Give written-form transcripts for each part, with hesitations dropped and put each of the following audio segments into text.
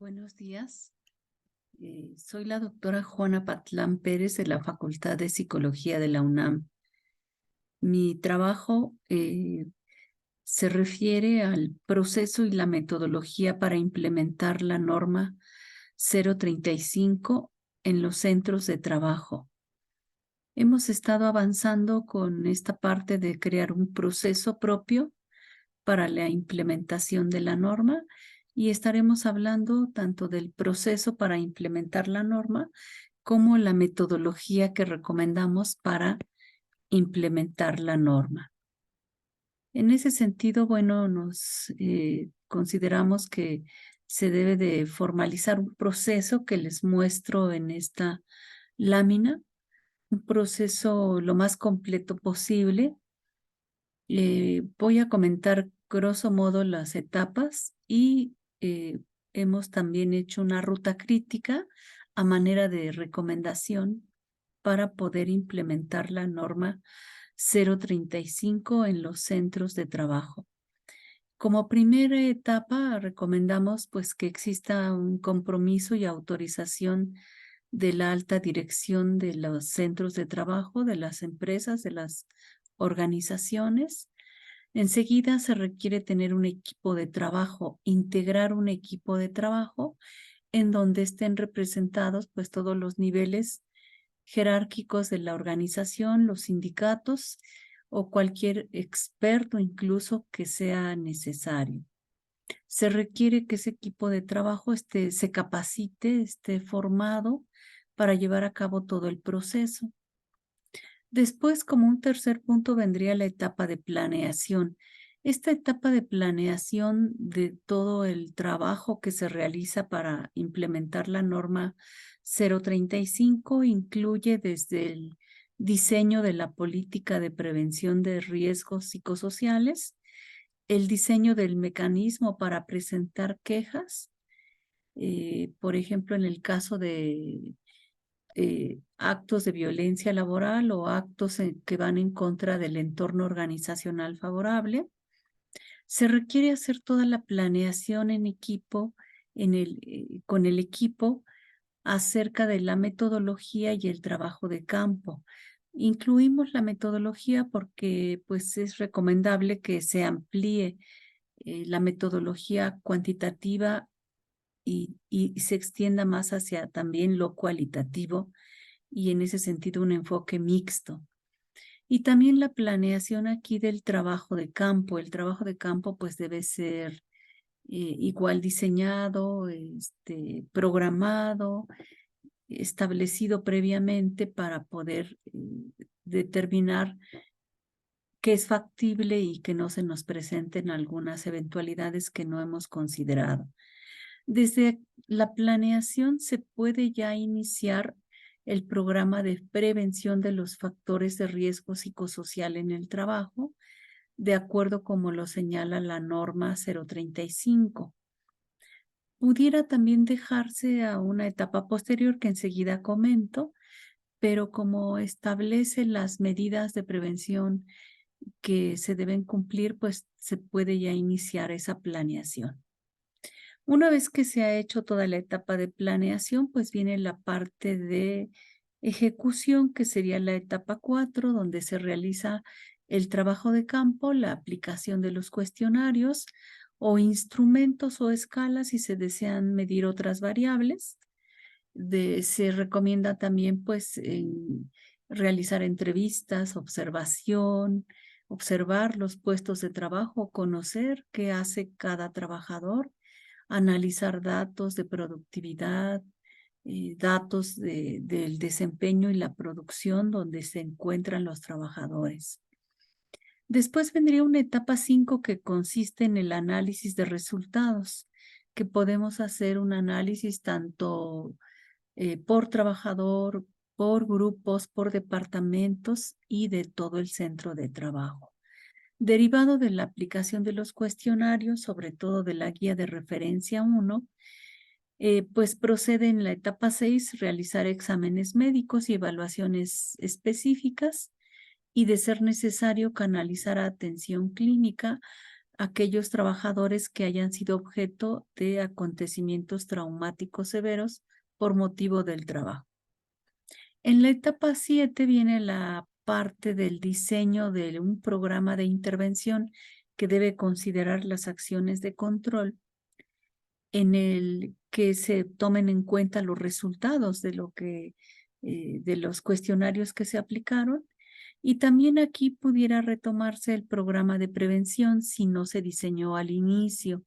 Buenos días. Soy la doctora Juana Patlán Pérez de la Facultad de Psicología de la UNAM. Mi trabajo se refiere al proceso y la metodología para implementar la norma 035 en los centros de trabajo. Hemos estado avanzando con esta parte de crear un proceso propio para la implementación de la norma y estaremos hablando tanto del proceso para implementar la norma como la metodología que recomendamos para implementar la norma. En ese sentido, bueno, nos consideramos que se debe de formalizar un proceso que les muestro en esta lámina, un proceso lo más completo posible. Voy a comentar grosso modo las etapas y hemos también hecho una ruta crítica a manera de recomendación para poder implementar la norma 035 en los centros de trabajo. Como primera etapa, recomendamos pues que exista un compromiso y autorización de la alta dirección de los centros de trabajo, de las empresas, de las organizaciones. Enseguida se requiere tener un equipo de trabajo, integrar un equipo de trabajo en donde estén representados pues todos los niveles jerárquicos de la organización, los sindicatos o cualquier experto incluso que sea necesario. Se requiere que ese equipo de trabajo se capacite, esté formado para llevar a cabo todo el proceso. Después, como un tercer punto, vendría la etapa de planeación. Esta etapa de planeación de todo el trabajo que se realiza para implementar la norma 035 incluye desde el diseño de la política de prevención de riesgos psicosociales, el diseño del mecanismo para presentar quejas, por ejemplo, en el caso de actos de violencia laboral o actos que van en contra del entorno organizacional favorable. Se requiere hacer toda la planeación en equipo, con el equipo acerca de la metodología y el trabajo de campo. Incluimos la metodología porque pues, es recomendable que se amplíe la metodología cuantitativa y se extienda más hacia también lo cualitativo y en ese sentido un enfoque mixto. Y también la planeación aquí del trabajo de campo. El trabajo de campo pues debe ser igual diseñado, programado, establecido previamente para poder determinar qué es factible y que no se nos presenten algunas eventualidades que no hemos considerado. Desde la planeación se puede ya iniciar el programa de prevención de los factores de riesgo psicosocial en el trabajo, de acuerdo como lo señala la norma 035. Pudiera también dejarse a una etapa posterior que enseguida comento, pero como establece las medidas de prevención que se deben cumplir, pues se puede ya iniciar esa planeación. Una vez que se ha hecho toda la etapa de planeación, pues viene la parte de ejecución, que sería la etapa 4, donde se realiza el trabajo de campo, la aplicación de los cuestionarios o instrumentos o escalas si se desean medir otras variables. Se recomienda también pues realizar entrevistas, observar los puestos de trabajo, conocer qué hace cada trabajador, analizar datos de productividad, datos del desempeño y la producción donde se encuentran los trabajadores. Después vendría una etapa 5 que consiste en el análisis de resultados, que podemos hacer un análisis tanto por trabajador, por grupos, por departamentos y de todo el centro de trabajo. Derivado de la aplicación de los cuestionarios, sobre todo de la guía de referencia 1, pues procede en la etapa 6 realizar exámenes médicos y evaluaciones específicas y de ser necesario canalizar a atención clínica aquellos trabajadores que hayan sido objeto de acontecimientos traumáticos severos por motivo del trabajo. En la etapa 7 viene la parte del diseño de un programa de intervención que debe considerar las acciones de control en el que se tomen en cuenta los resultados de de los cuestionarios que se aplicaron. Y también aquí pudiera retomarse el programa de prevención si no se diseñó al inicio.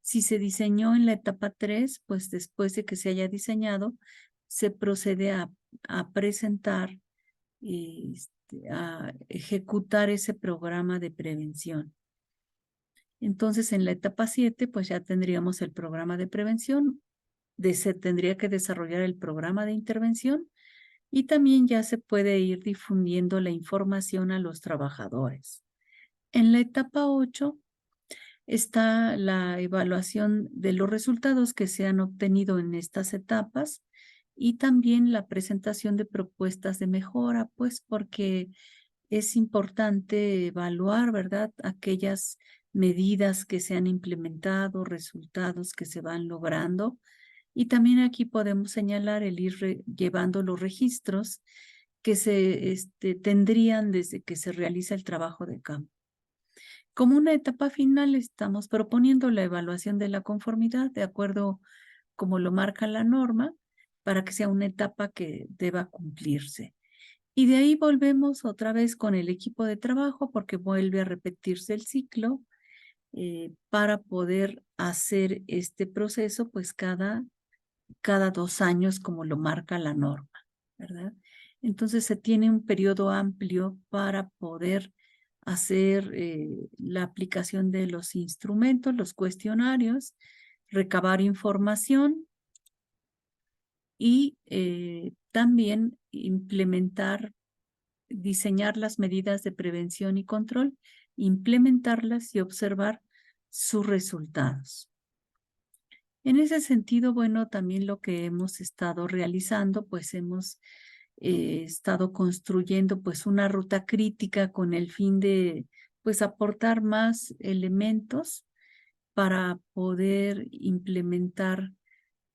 Si se diseñó en la etapa 3, pues después de que se haya diseñado, se procede a presentar, a ejecutar ese programa de prevención. Entonces, en la etapa 7, pues ya tendríamos el programa de prevención, se tendría que desarrollar el programa de intervención y también ya se puede ir difundiendo la información a los trabajadores. En la etapa 8 está la evaluación de los resultados que se han obtenido en estas etapas y también la presentación de propuestas de mejora, pues porque es importante evaluar, ¿verdad?, aquellas medidas que se han implementado, resultados que se van logrando. Y también aquí podemos señalar el ir llevando los registros que se tendrían desde que se realiza el trabajo de campo. Como una etapa final, estamos proponiendo la evaluación de la conformidad de acuerdo como lo marca la norma para que sea una etapa que deba cumplirse. Y de ahí volvemos otra vez con el equipo de trabajo porque vuelve a repetirse el ciclo para poder hacer este proceso pues cada 2 años como lo marca la norma, ¿verdad? Entonces se tiene un periodo amplio para poder hacer la aplicación de los instrumentos, los cuestionarios, recabar información y también implementar, diseñar las medidas de prevención y control, implementarlas y observar sus resultados. En ese sentido, bueno, también lo que hemos estado realizando, pues hemos estado construyendo pues una ruta crítica con el fin de pues aportar más elementos para poder implementar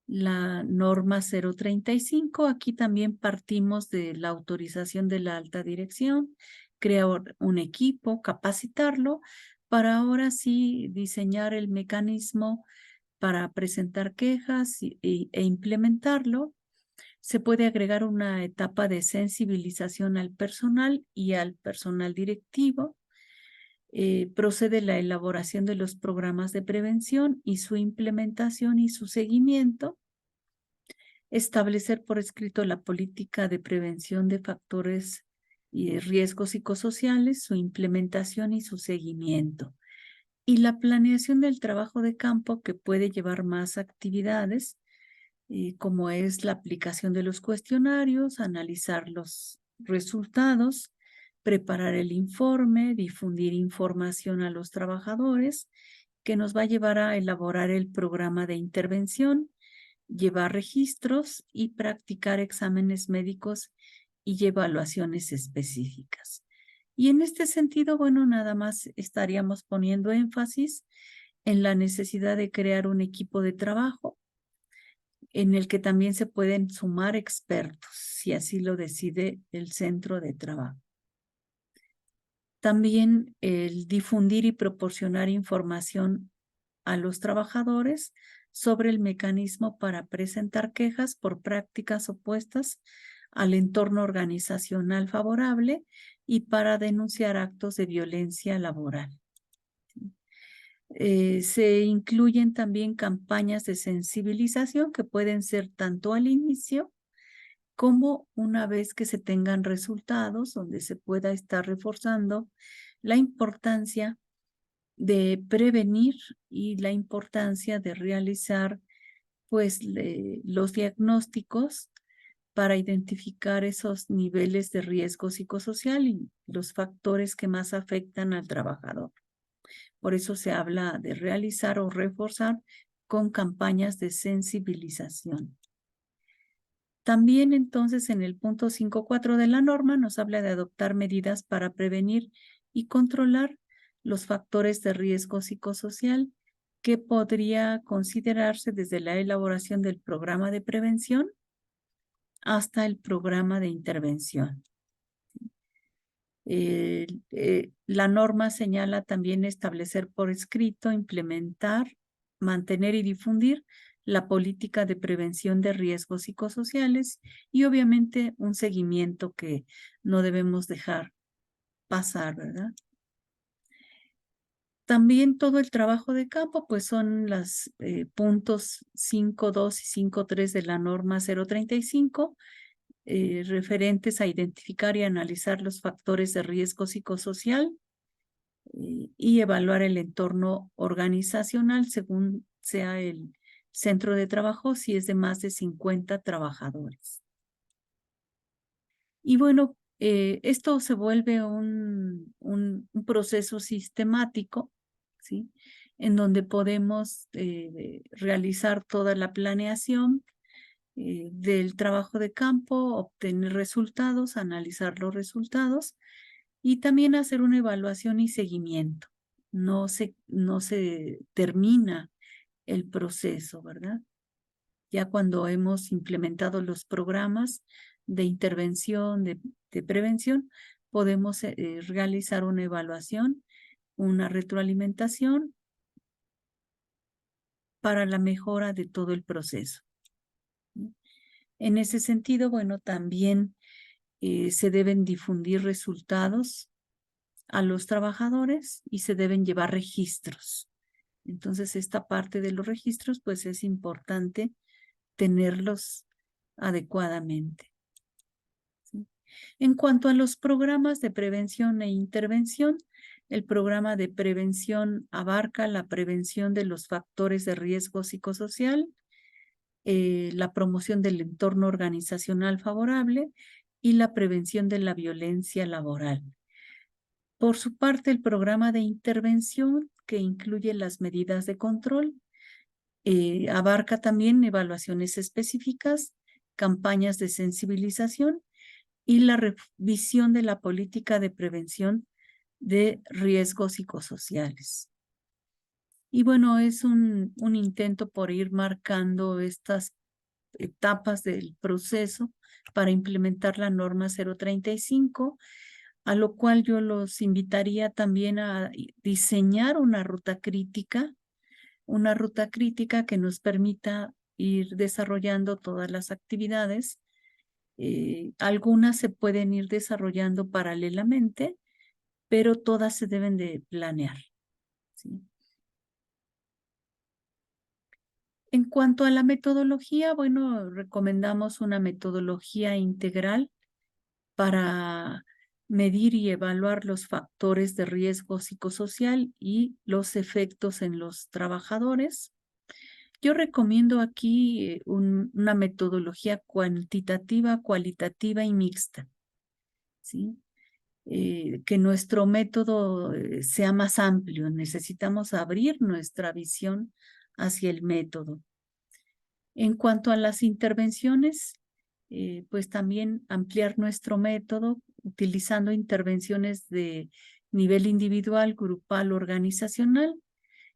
la norma 035. Aquí también partimos de la autorización de la alta dirección, crear un equipo, capacitarlo, para ahora sí diseñar el mecanismo para presentar quejas e implementarlo. Se puede agregar una etapa de sensibilización al personal y al personal directivo. Procede la elaboración de los programas de prevención y su implementación y su seguimiento. Establecer por escrito la política de prevención de factores y riesgos psicosociales, su implementación y su seguimiento. Y la planeación del trabajo de campo que puede llevar más actividades, como es la aplicación de los cuestionarios, analizar los resultados, preparar el informe, difundir información a los trabajadores, que nos va a llevar a elaborar el programa de intervención, llevar registros y practicar exámenes médicos y evaluaciones específicas. Y en este sentido, bueno, nada más estaríamos poniendo énfasis en la necesidad de crear un equipo de trabajo en el que también se pueden sumar expertos, si así lo decide el centro de trabajo. También el difundir y proporcionar información a los trabajadores sobre el mecanismo para presentar quejas por prácticas opuestas al entorno organizacional favorable y para denunciar actos de violencia laboral. Se incluyen también campañas de sensibilización que pueden ser tanto al inicio como una vez que se tengan resultados, donde se pueda estar reforzando la importancia de prevenir y la importancia de realizar pues los diagnósticos para identificar esos niveles de riesgo psicosocial y los factores que más afectan al trabajador. Por eso se habla de realizar o reforzar con campañas de sensibilización. También entonces en el punto 5.4 de la norma nos habla de adoptar medidas para prevenir y controlar los factores de riesgo psicosocial que podría considerarse desde la elaboración del programa de prevención hasta el programa de intervención. La norma señala también establecer por escrito, implementar, mantener y difundir la política de prevención de riesgos psicosociales y obviamente un seguimiento que no debemos dejar pasar, ¿verdad? También todo el trabajo de campo, pues son los puntos 5.2 y 5.3 de la norma 035, referentes a identificar y analizar los factores de riesgo psicosocial y evaluar el entorno organizacional según sea el centro de trabajo, si es de más de 50 trabajadores. Y bueno, esto se vuelve un proceso sistemático, ¿sí? En donde podemos realizar toda la planeación del trabajo de campo, obtener resultados, analizar los resultados y también hacer una evaluación y seguimiento. No se termina el proceso, ¿verdad? Ya cuando hemos implementado los programas de intervención, de prevención, podemos realizar una evaluación, una retroalimentación para la mejora de todo el proceso. En ese sentido, bueno, también se deben difundir resultados a los trabajadores y se deben llevar registros. Entonces, esta parte de los registros, pues es importante tenerlos adecuadamente. ¿Sí? En cuanto a los programas de prevención e intervención, el programa de prevención abarca la prevención de los factores de riesgo psicosocial, la promoción del entorno organizacional favorable y la prevención de la violencia laboral. Por su parte, el programa de intervención, que incluye las medidas de control, abarca también evaluaciones específicas, campañas de sensibilización y la revisión de la política de prevención de riesgos psicosociales. Y bueno, es un intento por ir marcando estas etapas del proceso para implementar la norma 035, a lo cual yo los invitaría también a diseñar una ruta crítica que nos permita ir desarrollando todas las actividades. Algunas se pueden ir desarrollando paralelamente, pero todas se deben de planear, ¿sí? En cuanto a la metodología, bueno, recomendamos una metodología integral para medir y evaluar los factores de riesgo psicosocial y los efectos en los trabajadores. Yo recomiendo aquí una metodología cuantitativa, cualitativa y mixta, ¿sí? Que nuestro método sea más amplio. Necesitamos abrir nuestra visión hacia el método. En cuanto a las intervenciones, pues también ampliar nuestro método utilizando intervenciones de nivel individual, grupal, organizacional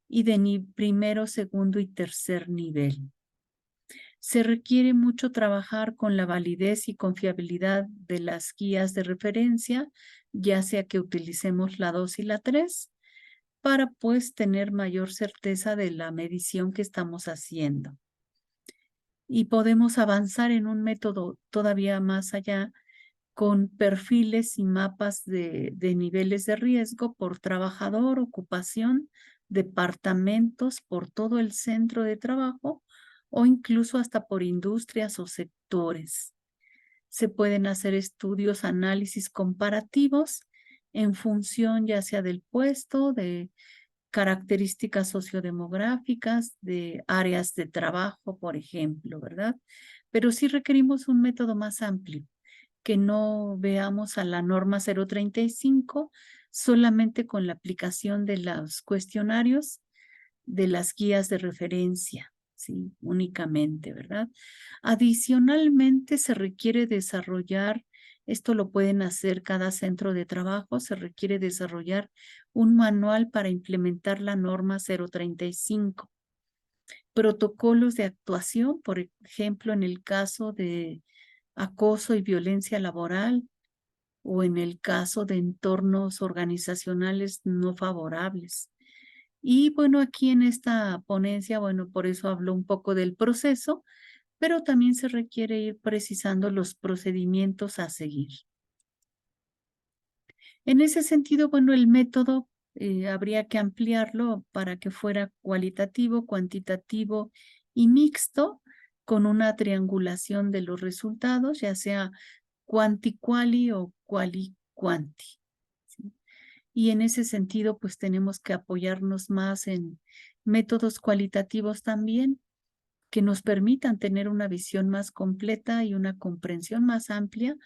y de primero, segundo y tercer nivel. Se requiere mucho trabajar con la validez y confiabilidad de las guías de referencia, ya sea que utilicemos la 2 y la 3, para pues tener mayor certeza de la medición que estamos haciendo. Y podemos avanzar en un método todavía más allá con perfiles y mapas de niveles de riesgo por trabajador, ocupación, departamentos, por todo el centro de trabajo o incluso hasta por industrias o sectores. Se pueden hacer estudios, análisis comparativos en función ya sea del puesto, de características sociodemográficas, de áreas de trabajo, por ejemplo, ¿verdad? Pero sí requerimos un método más amplio, que no veamos a la norma 035 solamente con la aplicación de los cuestionarios de las guías de referencia, ¿sí? Únicamente, ¿verdad? Adicionalmente, se requiere desarrollar Esto lo pueden hacer cada centro de trabajo. Se requiere desarrollar un manual para implementar la norma 035. Protocolos de actuación, por ejemplo, en el caso de acoso y violencia laboral o en el caso de entornos organizacionales no favorables. Y bueno, aquí en esta ponencia, bueno, por eso hablo un poco del proceso, pero también se requiere ir precisando los procedimientos a seguir. En ese sentido, bueno, el método habría que ampliarlo para que fuera cualitativo, cuantitativo y mixto, con una triangulación de los resultados, ya sea quanti-quali o quali-quanti. ¿Sí? Y en ese sentido, pues tenemos que apoyarnos más en métodos cualitativos también, que nos permitan tener una visión más completa y una comprensión más amplia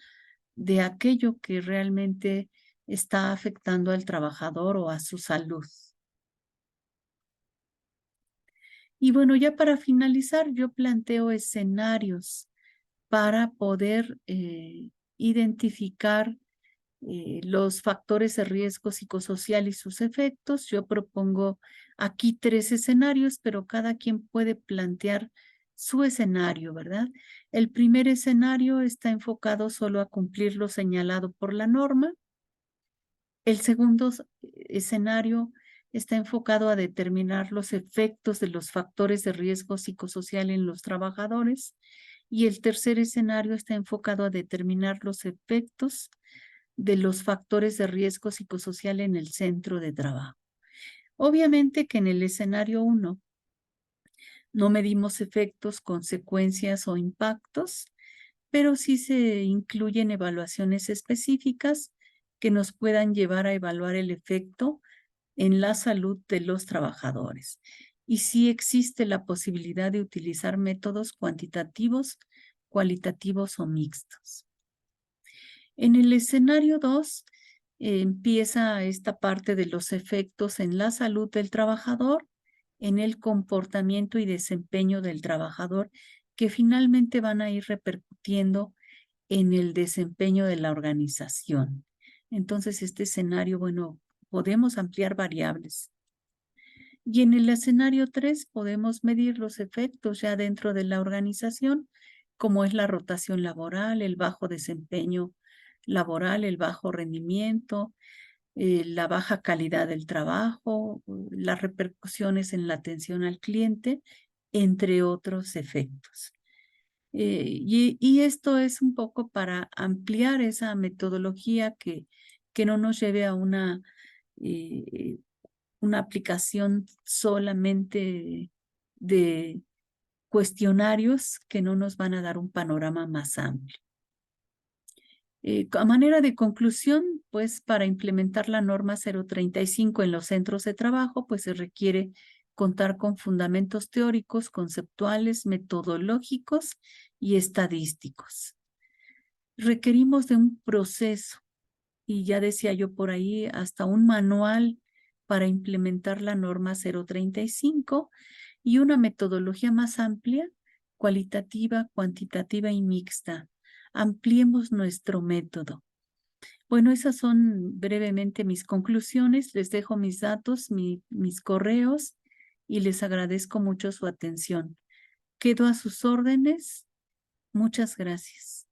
de aquello que realmente está afectando al trabajador o a su salud. Y bueno, ya para finalizar, yo planteo escenarios para poder identificar los factores de riesgo psicosocial y sus efectos. Yo propongo aquí 3 escenarios, pero cada quien puede plantear su escenario, ¿verdad? El primer escenario está enfocado solo a cumplir lo señalado por la norma. El segundo escenario está enfocado a determinar los efectos de los factores de riesgo psicosocial en los trabajadores. Y el tercer escenario está enfocado a determinar los efectos de los factores de riesgo psicosocial en el centro de trabajo. Obviamente que en el escenario 1 no medimos efectos, consecuencias o impactos, pero sí se incluyen evaluaciones específicas que nos puedan llevar a evaluar el efecto en la salud de los trabajadores. Y sí existe la posibilidad de utilizar métodos cuantitativos, cualitativos o mixtos. En el escenario 2 empieza esta parte de los efectos en la salud del trabajador, en el comportamiento y desempeño del trabajador, que finalmente van a ir repercutiendo en el desempeño de la organización. Entonces, este escenario, bueno, podemos ampliar variables. Y en el escenario 3 podemos medir los efectos ya dentro de la organización, como es la rotación laboral, el bajo desempeño laboral, el bajo rendimiento, la baja calidad del trabajo, las repercusiones en la atención al cliente, entre otros efectos. Y esto es un poco para ampliar esa metodología que no nos lleve a una aplicación solamente de cuestionarios que no nos van a dar un panorama más amplio. A manera de conclusión, pues para implementar la norma 035 en los centros de trabajo, pues se requiere contar con fundamentos teóricos, conceptuales, metodológicos y estadísticos. Requerimos de un proceso, y ya decía yo por ahí, hasta un manual para implementar la norma 035 y una metodología más amplia, cualitativa, cuantitativa y mixta. Ampliemos nuestro método. Bueno, esas son brevemente mis conclusiones. Les dejo mis datos, mis correos y les agradezco mucho su atención. Quedo a sus órdenes. Muchas gracias.